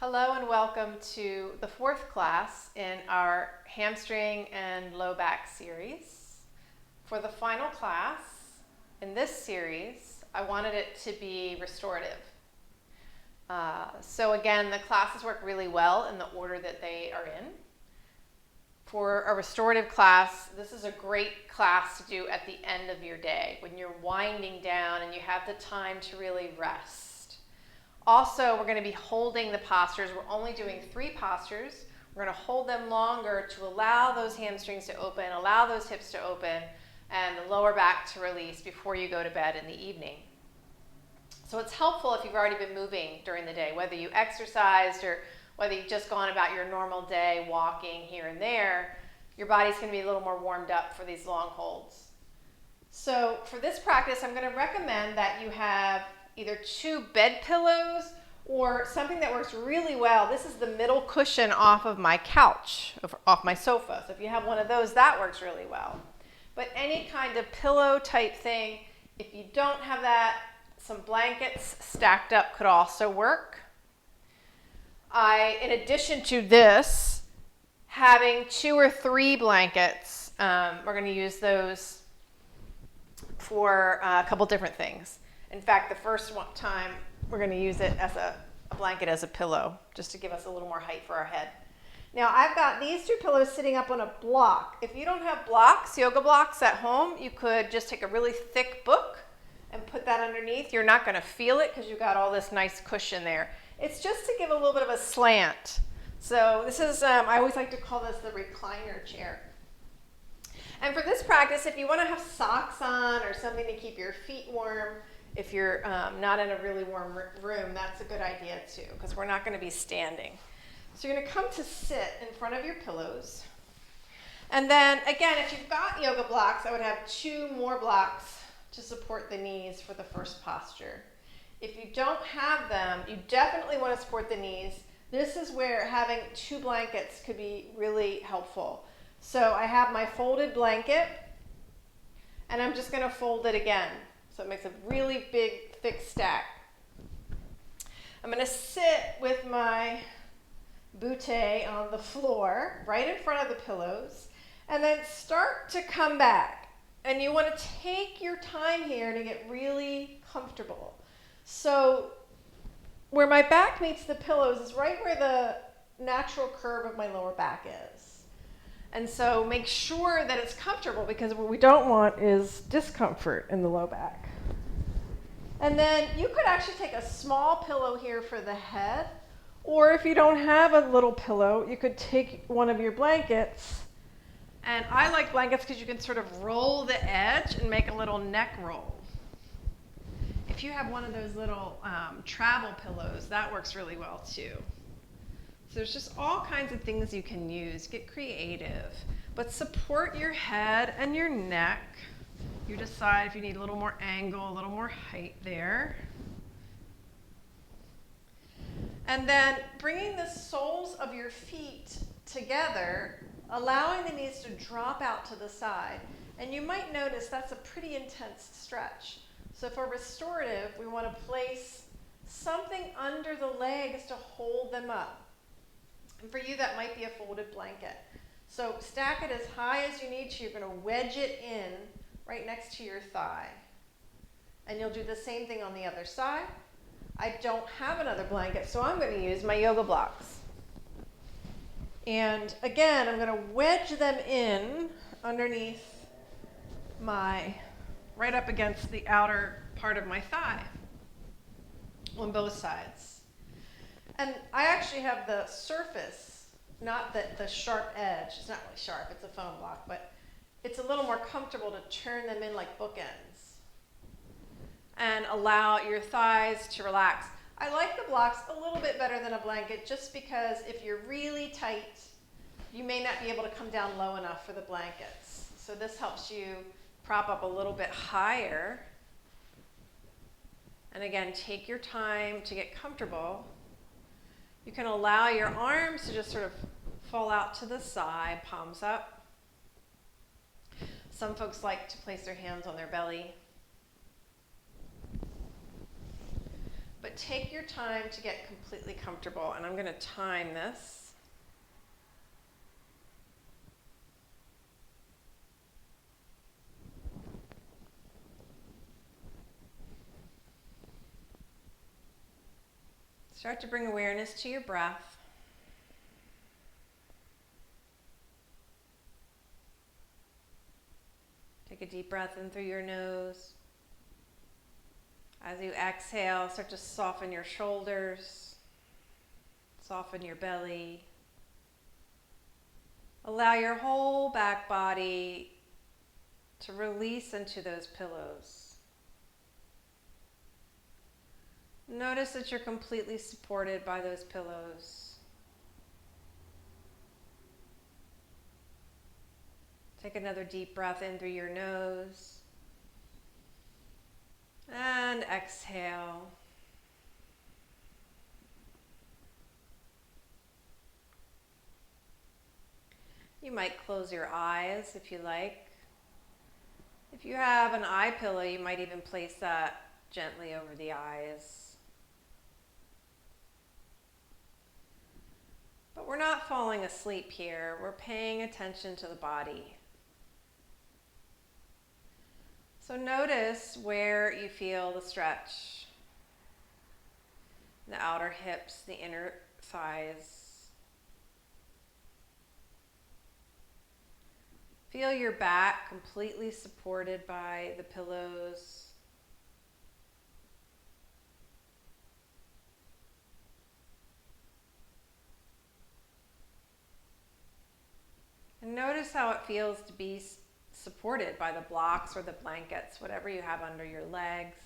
Hello and welcome to the fourth class in our hamstring and low back series. For the final class in this series, I wanted it to be restorative. So again, the classes work really well in the order that they are in. For a restorative class, this is a great class to do at the end of your day when you're winding down and you have the time to really rest. Also, we're going to be holding the postures. We're only doing 3 postures. We're going to hold them longer to allow those hamstrings to open, allow those hips to open, and the lower back to release before you go to bed in the evening. So it's helpful if you've already been moving during the day, whether you exercised or whether you've just gone about your normal day walking here and there, your body's going to be a little more warmed up for these long holds. So for this practice, I'm going to recommend that you have either 2 bed pillows or something that works really well. This is the middle cushion off of my couch, off my sofa. So if you have one of those, that works really well. But any kind of pillow type thing, if you don't have that, some blankets stacked up could also work. In addition to this, having 2 or 3 blankets, we're going to use those for a couple different things. In fact, the first time we're going to use it as a blanket as a pillow, just to give us a little more height for our head. Now, I've got these 2 pillows sitting up on a block. If you don't have blocks, yoga blocks at home, you could just take a really thick book and put that underneath. You're not going to feel it because you've got all this nice cushion there. It's just to give a little bit of a slant. So this is, I always like to call this the recliner chair. And for this practice, if you want to have socks on or something to keep your feet warm, if you're not in a really warm room, that's a good idea too, because we're not going to be standing. So you're going to come to sit in front of your pillows. And then again, if you've got yoga blocks, I would have 2 more blocks to support the knees for the first posture. If you don't have them, you definitely want to support the knees. This is where having 2 blankets could be really helpful. So I have my folded blanket, and I'm just going to fold it again. So it makes a really big, thick stack. I'm going to sit with my bootay on the floor, right in front of the pillows, and then start to come back. And you want to take your time here to get really comfortable. So where my back meets the pillows is right where the natural curve of my lower back is. And so make sure that it's comfortable, because what we don't want is discomfort in the low back. And then you could actually take a small pillow here for the head, or if you don't have a little pillow, you could take one of your blankets. And I like blankets because you can sort of roll the edge and make a little neck roll. If you have one of those little travel pillows, that works really well too. So there's just all kinds of things you can use. Get creative, but support your head and your neck. You decide if you need a little more angle, a little more height there. And then bringing the soles of your feet together, allowing the knees to drop out to the side. And you might notice that's a pretty intense stretch. So for restorative, we want to place something under the legs to hold them up. And for you, that might be a folded blanket. So stack it as high as you need to. You're going to wedge it in right next to your thigh. And you'll do the same thing on the other side. I don't have another blanket, so I'm going to use my yoga blocks. And again, I'm going to wedge them in underneath right up against the outer part of my thigh on both sides. And I actually have the surface, not the sharp edge. It's not really sharp, it's a foam block, but it's a little more comfortable to turn them in like bookends and allow your thighs to relax. I like the blocks a little bit better than a blanket, just because if you're really tight, you may not be able to come down low enough for the blankets. So this helps you prop up a little bit higher. And again, take your time to get comfortable. You can allow your arms to just sort of fall out to the side, palms up. Some folks like to place their hands on their belly. But take your time to get completely comfortable, and I'm going to time this. Start to bring awareness to your breath. Take a deep breath in through your nose. As you exhale, start to soften your shoulders, soften your belly. Allow your whole back body to release into those pillows. Notice that you're completely supported by those pillows. Take another deep breath in through your nose. And exhale. You might close your eyes if you like. If you have an eye pillow, you might even place that gently over the eyes. But we're not falling asleep here. We're paying attention to the body. So notice where you feel the stretch. The outer hips, the inner thighs. Feel your back completely supported by the pillows. And notice how it feels to be supported by the blocks or the blankets, whatever you have under your legs.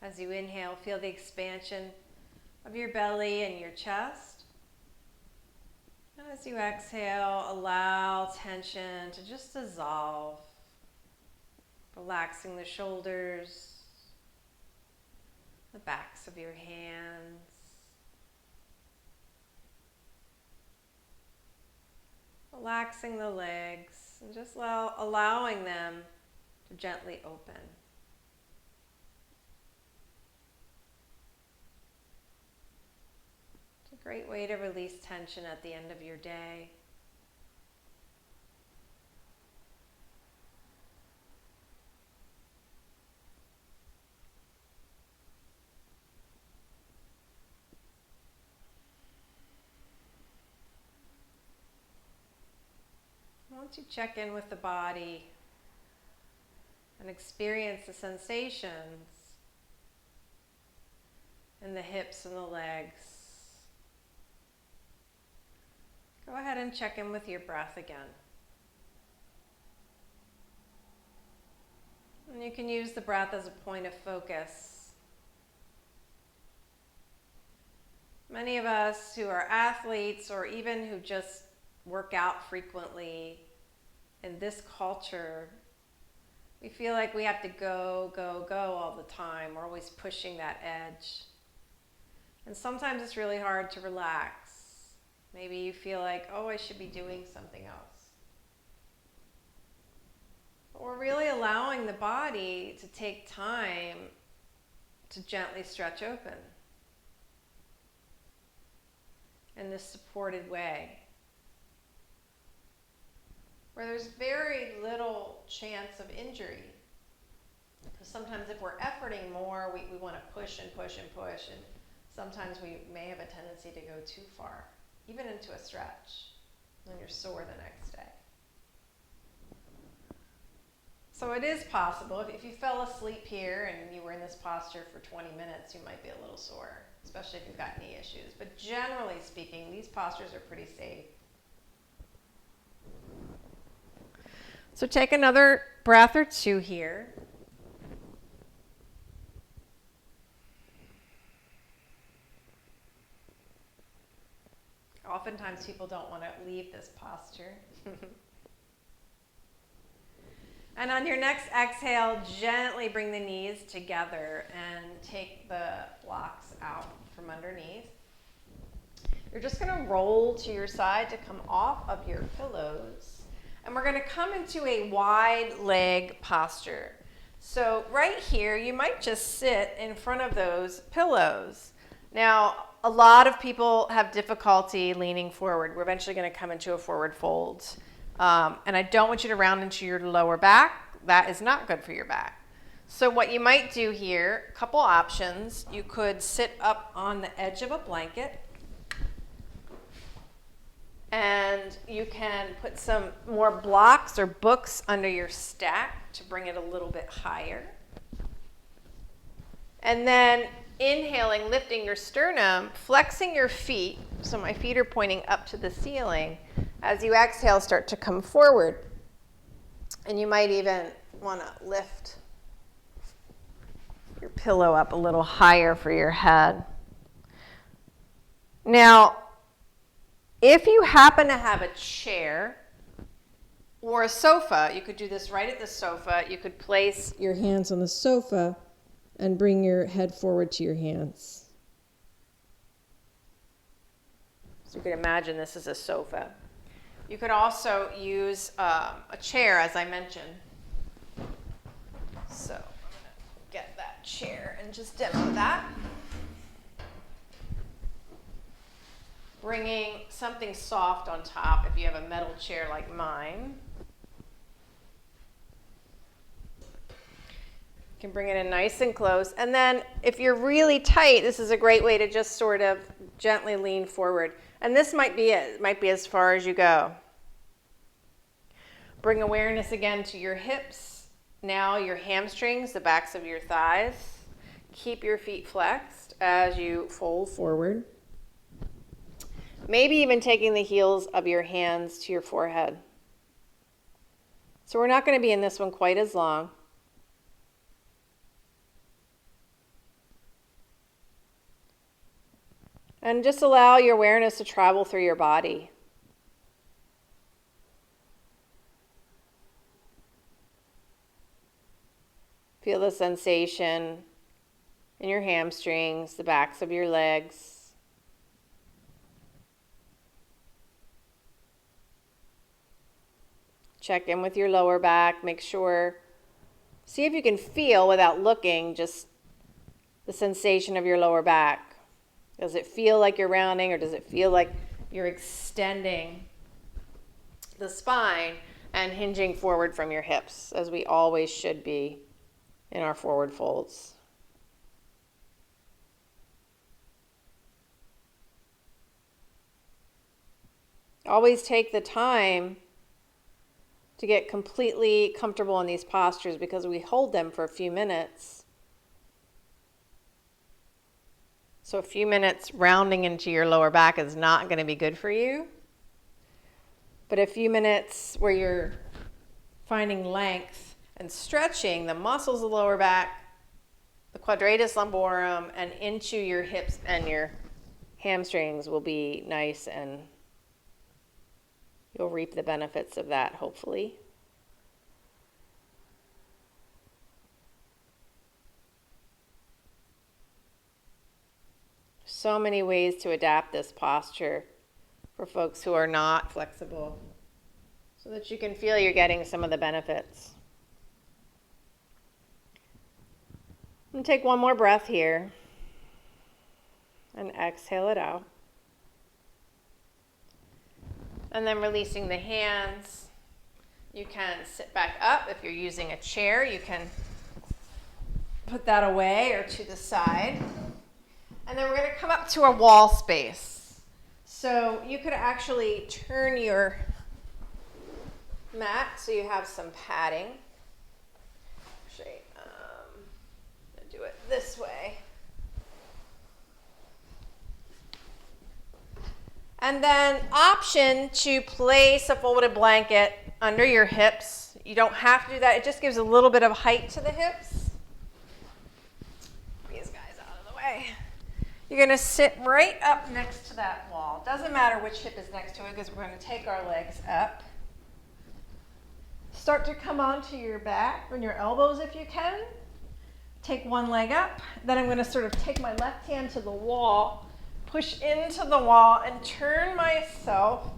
As you inhale, feel the expansion of your belly and your chest. As you exhale, allow tension to just dissolve, relaxing the shoulders, the backs of your hands, relaxing the legs, and just allowing them to gently open. Great way to release tension at the end of your day. Once you check in with the body and experience the sensations in the hips and the legs, go ahead and check in with your breath again. And you can use the breath as a point of focus. Many of us who are athletes or even who just work out frequently in this culture, we feel like we have to go, go, go all the time. We're always pushing that edge. And sometimes it's really hard to relax. Maybe you feel like, oh, I should be doing something else. But we're really allowing the body to take time to gently stretch open in this supported way, where there's very little chance of injury. Because sometimes if we're efforting more, we want to push and push and push, and sometimes we may have a tendency to go too far, even into a stretch, and you're sore the next day. So it is possible, if you fell asleep here and you were in this posture for 20 minutes, you might be a little sore, especially if you've got knee issues. But generally speaking, these postures are pretty safe. So take another breath or two here. Oftentimes people don't want to leave this posture. And on your next exhale, gently bring the knees together and take the blocks out from underneath. You're just going to roll to your side to come off of your pillows. And we're going to come into a wide leg posture. So right here, you might just sit in front of those pillows. Now, a lot of people have difficulty leaning forward. We're eventually going to come into a forward fold. And I don't want you to round into your lower back. That is not good for your back. So what you might do here, a couple options. You could sit up on the edge of a blanket. And you can put some more blocks or books under your stack to bring it a little bit higher. And then inhaling, lifting your sternum, flexing your feet. So my feet are pointing up to the ceiling. As you exhale, start to come forward. And you might even want to lift your pillow up a little higher for your head. Now, if you happen to have a chair or a sofa, you could do this right at the sofa. You could place your hands on the sofa and bring your head forward to your hands. So you can imagine this is a sofa. You could also use a chair, as I mentioned. So I'm going to get that chair and just demo that. Bringing something soft on top if you have a metal chair like mine. You can bring it in nice and close. And then if you're really tight, this is a great way to just sort of gently lean forward. And this might be it. It might be as far as you go. Bring awareness again to your hips. Now your hamstrings, the backs of your thighs. Keep your feet flexed as you fold forward. Maybe even taking the heels of your hands to your forehead. So we're not going to be in this one quite as long. And just allow your awareness to travel through your body. Feel the sensation in your hamstrings, the backs of your legs. Check in with your lower back. Make sure, see if you can feel without looking, just the sensation of your lower back. Does it feel like you're rounding, or does it feel like you're extending the spine and hinging forward from your hips, as we always should be in our forward folds? Always take the time to get completely comfortable in these postures, because we hold them for a few minutes. So a few minutes rounding into your lower back is not going to be good for you. But a few minutes where you're finding length and stretching the muscles of the lower back, the quadratus lumborum, and into your hips and your hamstrings will be nice, and you'll reap the benefits of that, hopefully. So many ways to adapt this posture for folks who are not flexible, so that you can feel you're getting some of the benefits. And take one more breath here and exhale it out. And then releasing the hands. You can sit back up. If you're using a chair, you can put that away or to the side. And then we're going to come up to a wall space. So you could actually turn your mat so you have some padding. Actually, I'm going to do it this way. And then option to place a folded blanket under your hips. You don't have to do that. It just gives a little bit of height to the hips. These guys out of the way. You're going to sit right up next to that wall. Doesn't matter which hip is next to it, because we're going to take our legs up. start to come onto your back and your elbows if you can. Take one leg up. Then I'm going to sort of take my left hand to the wall, push into the wall, and turn myself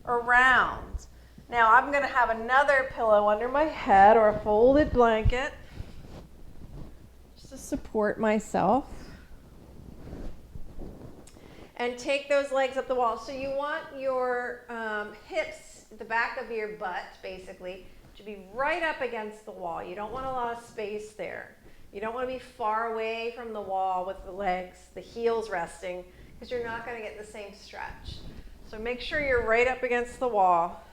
around. Now I'm going to have another pillow under my head or a folded blanket just to support myself. And take those legs up the wall. So you want your hips, the back of your butt, basically, to be right up against the wall. You don't want a lot of space there. You don't want to be far away from the wall with the legs, the heels resting, because you're not going to get the same stretch. So make sure you're right up against the wall.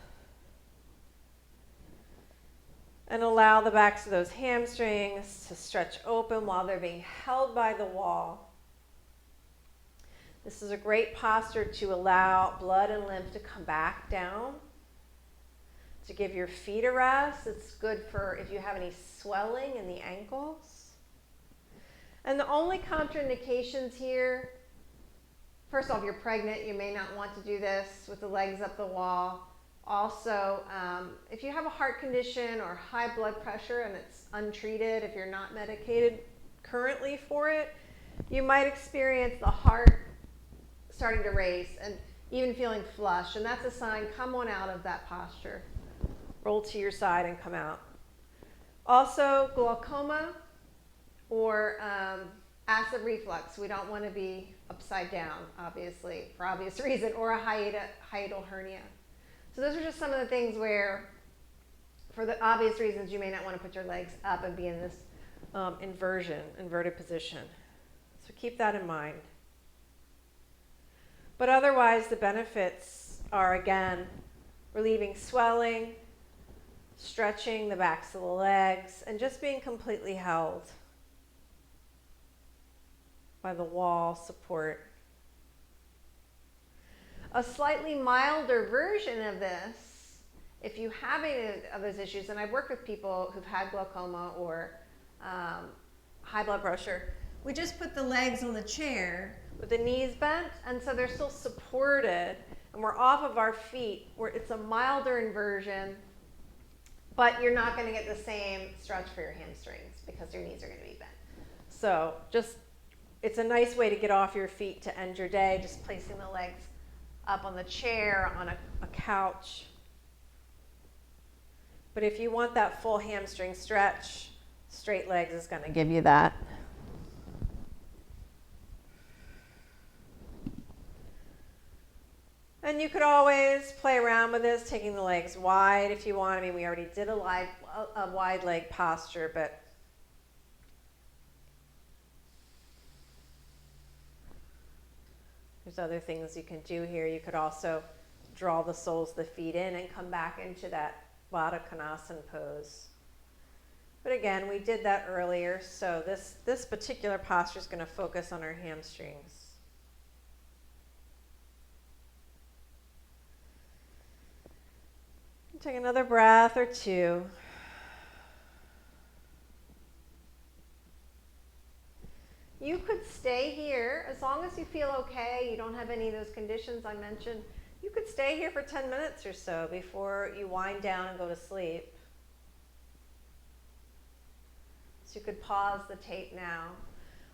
And allow the backs of those hamstrings to stretch open while they're being held by the wall. This is a great posture to allow blood and lymph to come back down, to give your feet a rest. It's good for if you have any swelling in the ankles. And the only contraindications here, first off, you're pregnant, you may not want to do this with the legs up the wall. Also, if you have a heart condition or high blood pressure and it's untreated, if you're not medicated currently for it, you might experience the heart starting to race and even feeling flush, and that's a sign. Come on out of that posture. Roll to your side and come out. Also, glaucoma or acid reflux. We don't want to be upside down, obviously, for obvious reason, or a hiatal hernia. So those are just some of the things where, for the obvious reasons, you may not want to put your legs up and be in this inverted position. So keep that in mind. But otherwise, the benefits are, again, relieving swelling, stretching the backs of the legs, and just being completely held by the wall support. A slightly milder version of this, if you have any of those issues, and I've worked with people who've had glaucoma or high blood pressure, we just put the legs on the chair with the knees bent, and so they're still supported, and we're off of our feet, where it's a milder inversion, but you're not going to get the same stretch for your hamstrings because your knees are going to be bent. So it's a nice way to get off your feet to end your day, just placing the legs up on the chair, on a couch. But if you want that full hamstring stretch, straight legs is going to give you that. And you could always play around with this, taking the legs wide if you want. I mean, we already did a wide leg posture, but there's other things you can do here. You could also draw the soles of the feet in and come back into that Baddha Konasana pose. But again, we did that earlier, so this particular posture is going to focus on our hamstrings. Take another breath or two. You could stay here as long as you feel okay, you don't have any of those conditions I mentioned. You could stay here for 10 minutes or so before you wind down and go to sleep. So you could pause the tape now.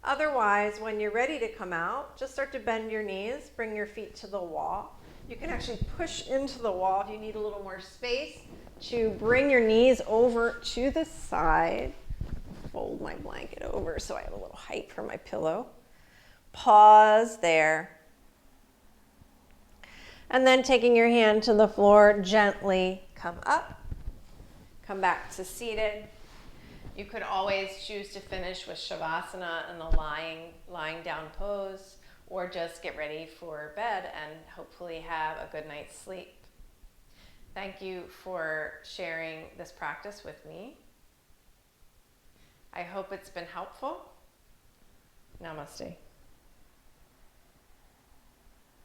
Otherwise, when you're ready to come out, just start to bend your knees, bring your feet to the wall. You can actually push into the wall if you need a little more space to bring your knees over to the side. Fold my blanket over so I have a little height for my pillow. Pause there. And then taking your hand to the floor, gently come up. Come back to seated. You could always choose to finish with Shavasana in the lying down pose, or just get ready for bed and hopefully have a good night's sleep. Thank you for sharing this practice with me. I hope it's been helpful. Namaste.